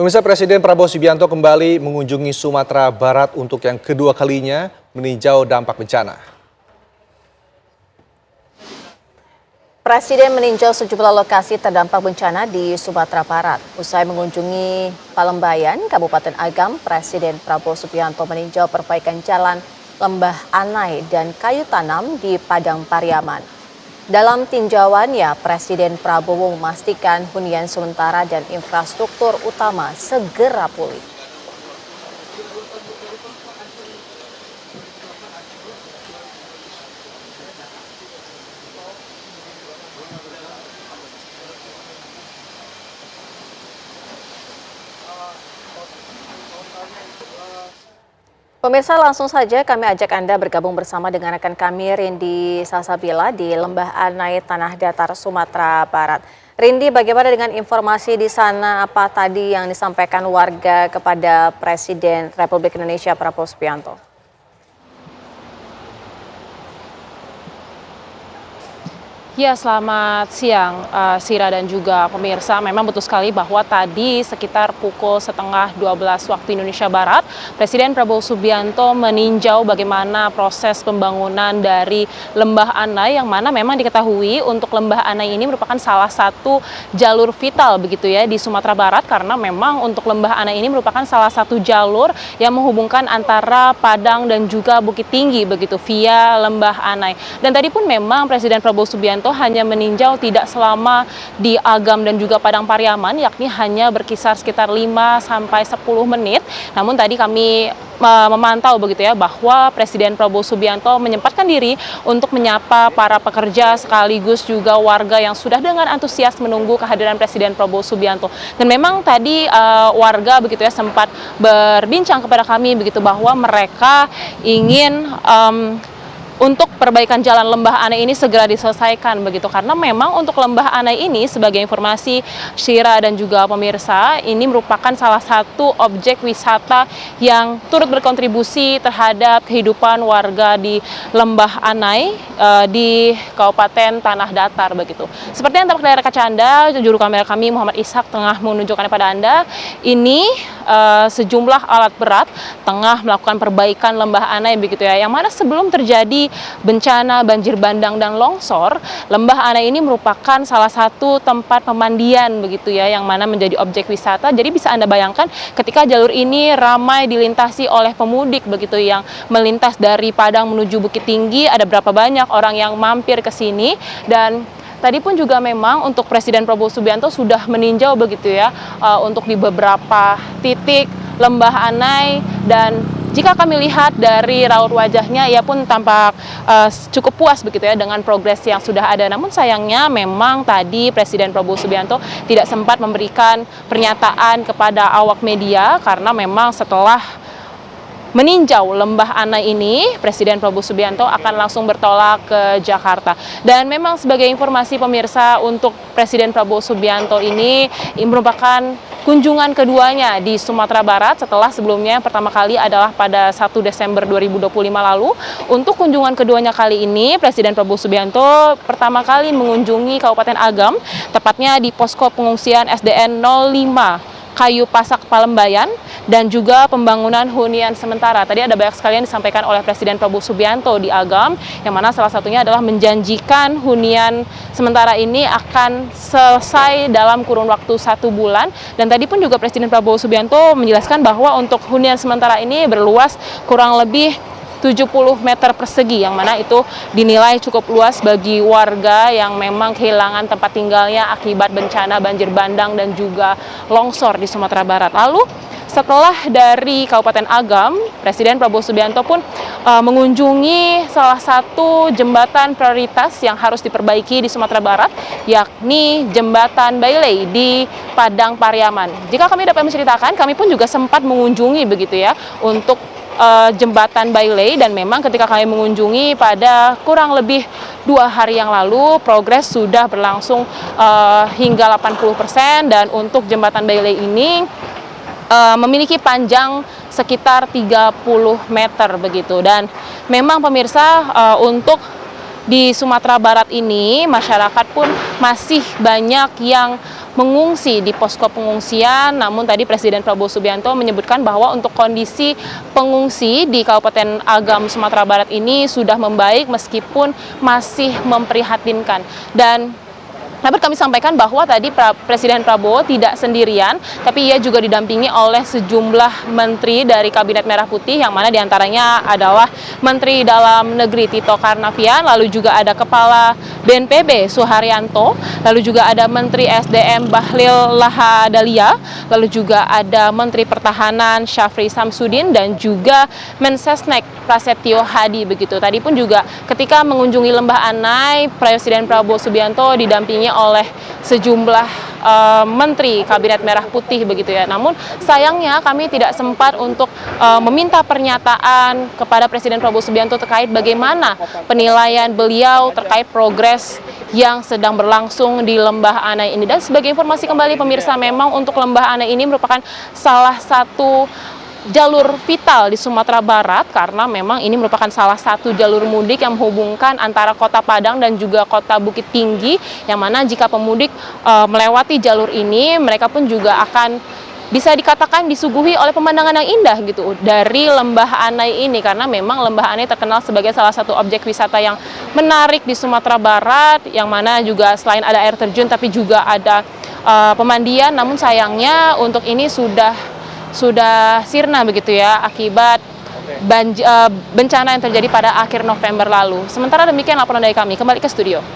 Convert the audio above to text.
Pemirsa, Presiden Prabowo Subianto kembali mengunjungi Sumatera Barat untuk yang kedua kalinya meninjau dampak bencana. Presiden meninjau sejumlah lokasi terdampak bencana di Sumatera Barat. Usai mengunjungi Palembayan, Kabupaten Agam, Presiden Prabowo Subianto meninjau perbaikan jalan Lembah Anai dan kayu tanam di Padang Pariaman. Dalam tinjauannya, Presiden Prabowo memastikan hunian sementara dan infrastruktur utama segera pulih. Pemirsa, langsung saja kami ajak Anda bergabung bersama dengan rekan kami Rindi Salsabila di Lembah Anai, Tanah Datar, Sumatera Barat. Rindi, bagaimana dengan informasi di sana? Apa tadi yang disampaikan warga kepada Presiden Republik Indonesia Prabowo Subianto? Ya, selamat siang Sira dan juga pemirsa. Memang betul sekali bahwa tadi sekitar pukul setengah 12 waktu Indonesia Barat, Presiden Prabowo Subianto meninjau bagaimana proses pembangunan dari Lembah Anai, yang mana memang diketahui untuk Lembah Anai ini merupakan salah satu jalur vital begitu ya di Sumatera Barat, karena memang untuk Lembah Anai ini merupakan salah satu jalur yang menghubungkan antara Padang dan juga Bukit Tinggi begitu via Lembah Anai. Dan tadi pun memang Presiden Prabowo Subianto hanya meninjau tidak selama di Agam dan juga Padang Pariaman, yakni hanya berkisar sekitar 5 sampai 10 menit. Namun tadi kami memantau begitu ya bahwa Presiden Prabowo Subianto menyempatkan diri untuk menyapa para pekerja sekaligus juga warga yang sudah dengan antusias menunggu kehadiran Presiden Prabowo Subianto. Dan memang tadi warga begitu ya sempat berbincang kepada kami begitu bahwa mereka ingin untuk perbaikan jalan Lembah Anai ini segera diselesaikan begitu, karena memang untuk Lembah Anai ini sebagai informasi Syira dan juga pemirsa, ini merupakan salah satu objek wisata yang turut berkontribusi terhadap kehidupan warga di Lembah Anai di Kabupaten Tanah Datar begitu. Seperti yang tampak dari kaca Anda, juru kamera kami Muhammad Ishak tengah menunjukkan kepada Anda, ini sejumlah alat berat tengah melakukan perbaikan Lembah Anai begitu ya, yang mana sebelum terjadi bencana banjir bandang dan longsor, Lembah Anai ini merupakan salah satu tempat pemandian begitu ya, yang mana menjadi objek wisata. Jadi bisa Anda bayangkan ketika jalur ini ramai dilintasi oleh pemudik begitu yang melintas dari Padang menuju Bukit Tinggi, ada berapa banyak orang yang mampir ke sini. Dan tadi pun juga memang untuk Presiden Prabowo Subianto sudah meninjau begitu ya untuk di beberapa titik Lembah Anai, dan jika kami lihat dari raut wajahnya, ia pun tampak cukup puas begitu ya dengan progres yang sudah ada. Namun sayangnya memang tadi Presiden Prabowo Subianto tidak sempat memberikan pernyataan kepada awak media, karena memang setelah meninjau Lembah Anai ini, Presiden Prabowo Subianto akan langsung bertolak ke Jakarta. Dan memang sebagai informasi pemirsa, untuk Presiden Prabowo Subianto ini merupakan kunjungan keduanya di Sumatera Barat, setelah sebelumnya pertama kali adalah pada 1 Desember 2025 lalu. Untuk kunjungan keduanya kali ini, Presiden Prabowo Subianto pertama kali mengunjungi Kabupaten Agam, tepatnya di posko pengungsian SDN 05 Kayu Pasak Palembayan, dan juga pembangunan hunian sementara. Tadi ada banyak sekali yang disampaikan oleh Presiden Prabowo Subianto di Agam, yang mana salah satunya adalah menjanjikan hunian sementara ini akan selesai dalam kurun waktu 1 bulan. Dan tadi pun juga Presiden Prabowo Subianto menjelaskan bahwa untuk hunian sementara ini berluas kurang lebih 70 meter persegi, yang mana itu dinilai cukup luas bagi warga yang memang kehilangan tempat tinggalnya akibat bencana banjir bandang dan juga longsor di Sumatera Barat. Lalu setelah dari Kabupaten Agam, Presiden Prabowo Subianto pun mengunjungi salah satu jembatan prioritas yang harus diperbaiki di Sumatera Barat, yakni Jembatan Bailey di Padang Pariaman. Jika kami dapat menceritakan, kami pun juga sempat mengunjungi begitu ya untuk Jembatan Bailey, dan memang ketika kami mengunjungi pada kurang lebih 2 hari yang lalu, progres sudah berlangsung hingga 80%, dan untuk Jembatan Bailey ini memiliki panjang sekitar 30 meter begitu. Dan memang pemirsa, untuk di Sumatera Barat ini masyarakat pun masih banyak yang mengungsi di posko pengungsian. Namun tadi Presiden Prabowo Subianto menyebutkan bahwa untuk kondisi pengungsi di Kabupaten Agam, Sumatera Barat ini sudah membaik meskipun masih memprihatinkan. Dan dapat kami sampaikan bahwa tadi Presiden Prabowo tidak sendirian, tapi ia juga didampingi oleh sejumlah menteri dari Kabinet Merah Putih, yang mana diantaranya adalah Menteri Dalam Negeri Tito Karnavian, lalu juga ada Kepala BNPB Suharyanto, lalu juga ada Menteri SDM Bahlil Lahadalia, lalu juga ada Menteri Pertahanan Syafri Samsudin, dan juga Mensesnek Prasetyo Hadi. Begitu. Tadi pun juga ketika mengunjungi Lembah Anai, Presiden Prabowo Subianto didampingi oleh sejumlah menteri Kabinet Merah Putih begitu ya. Namun sayangnya kami tidak sempat untuk meminta pernyataan kepada Presiden Prabowo Subianto terkait bagaimana penilaian beliau terkait progres yang sedang berlangsung di Lembah Anai ini. Dan sebagai informasi kembali pemirsa, memang untuk Lembah Anai ini merupakan salah satu jalur vital di Sumatera Barat, karena memang ini merupakan salah satu jalur mudik yang menghubungkan antara Kota Padang dan juga Kota Bukit Tinggi, yang mana jika pemudik melewati jalur ini, mereka pun juga akan bisa dikatakan disuguhi oleh pemandangan yang indah gitu dari Lembah Anai ini, karena memang Lembah Anai terkenal sebagai salah satu objek wisata yang menarik di Sumatera Barat, yang mana juga selain ada air terjun tapi juga ada pemandian. Namun sayangnya untuk ini sudah sirna begitu ya akibat bencana yang terjadi pada akhir November lalu. Sementara demikian laporan dari kami, kembali ke studio.